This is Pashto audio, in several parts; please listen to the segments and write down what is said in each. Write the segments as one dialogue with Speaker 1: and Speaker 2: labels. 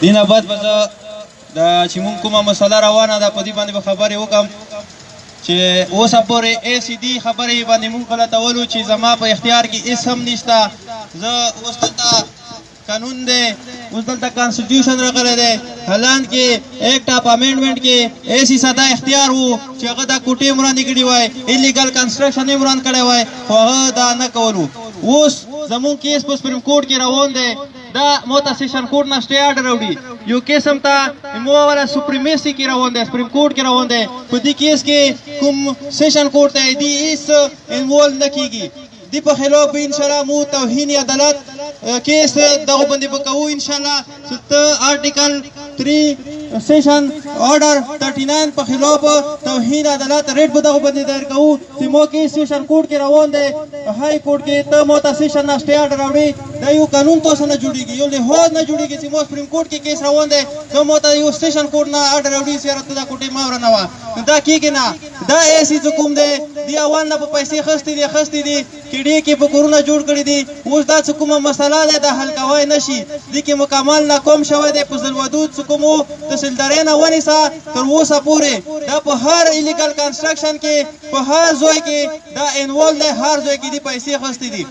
Speaker 1: دینه بعد به زه د چې مونږ کومه مسله روانه ده په دې باندې به خبرې وکړم چې اوسه پورې اے سی ډي خبرې باندې مونږ غلطولو چې زما په اختیار کې هېڅ هم نشته. زه اوس دلته قانون دی، اوس دلته کانسټیټیوشن راغلی دی، حالانکې ایکټ اف امینډمنټ کې ایسي ساده اختیار و چې هغه دا کوټې هم وړاندې کړي وای، ایلیګل کنسټرکشن یې وړاندې کړی وای، خو هغه دا نه کولو. اوس زمونږ کیس په سپریم کورټ کې روان دی، دا موته سیشن کورټ نه سټې آرډر راوړي، یو کیس هم ته مو والا سپریمیسي کې روان دی، سپریم کورټ کې روان دی. په دې کیس کې کوم سیشن کورټ دی دې هېڅ انوالو نه کېږي. دی په خلاف به انشاءالله مو توهین عدالت کیس دغه باندې به کوو انشاءالله. ته آرټیکل 3 سیشن آرډر 39 په خلاف توهین عدالت ریټ به دغه باندې دایر کوو چې مو کې سیشن کورټ کې روان دی، های کورټ کې ته مو ته سیشن نه سټې آرډر راوړي. دا یو قانون تاسو نه جوړېږي، یو لحاظ نه جوړېږي چې مو سپریم کورټ کې کیس روان دی، ته مو ته یو سیشن کورټ نه آرډر راوړي چې یاره ته دا کوټې مه ورانوه. دا کېږي نه. دا ایسي چې کوم دی دې اول نه په پیسې خستې دي کډې کې په کورونه جوړ کړي دي. اوس دا چې کومه مسله ده دا حل کوی نه شي، دې کې مکمل ناکام شوی دی. په ذوالودود چې کومو تحصیلدارۍ نه ونیسه تر اوسه پورې دا په هر ایلیګل کنسټرکشن کې په هر ځای کې دا انوالو دی، هر ځای کې دې پیسې خستې دي.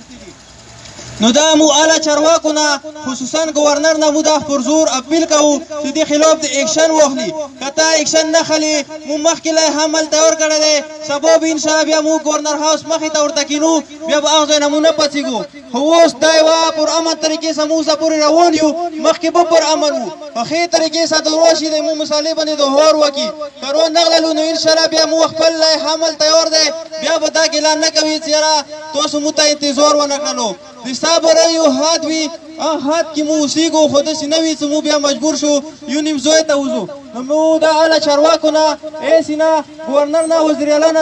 Speaker 1: نو دا مو اعلی چارواکو نه خصوصا گورنر نه مو دا پر زور اپیل کوو چې دې خلاف د اکشن واخلي. که ته اکشن نه خلي مو مخکې لایحه عمل تیار کړی دی، سبا به انشاءالله بیا مو گورنر هاوس مخې ته ورته کینو، بیا به هغه ځای نه مو نه پڅېږو. خو اوس دا یوه پر امن طریقې سره مو اوسه پورې روان یو، مخکې به پر امن وو. په ښې طریقې سره د راشي دی مو مسالې باندې دهور وکړي. که رو نغللو نو انشاءالله بیا مو خپل لایحه عمل تیار دی، بیا به دا ګیلان نه کوي چې یاره تاسو مو ته انتظار ونه کړلو. د صبر یو حد وي، حد کې مو اوسېږو، خو داسې نه وي چې مو بیا مجبور شو یو نیم ځای ته وځو. نو مو دا اعلی چارواکو نه ایسي نه ګورنر نه وزیر اعلی نه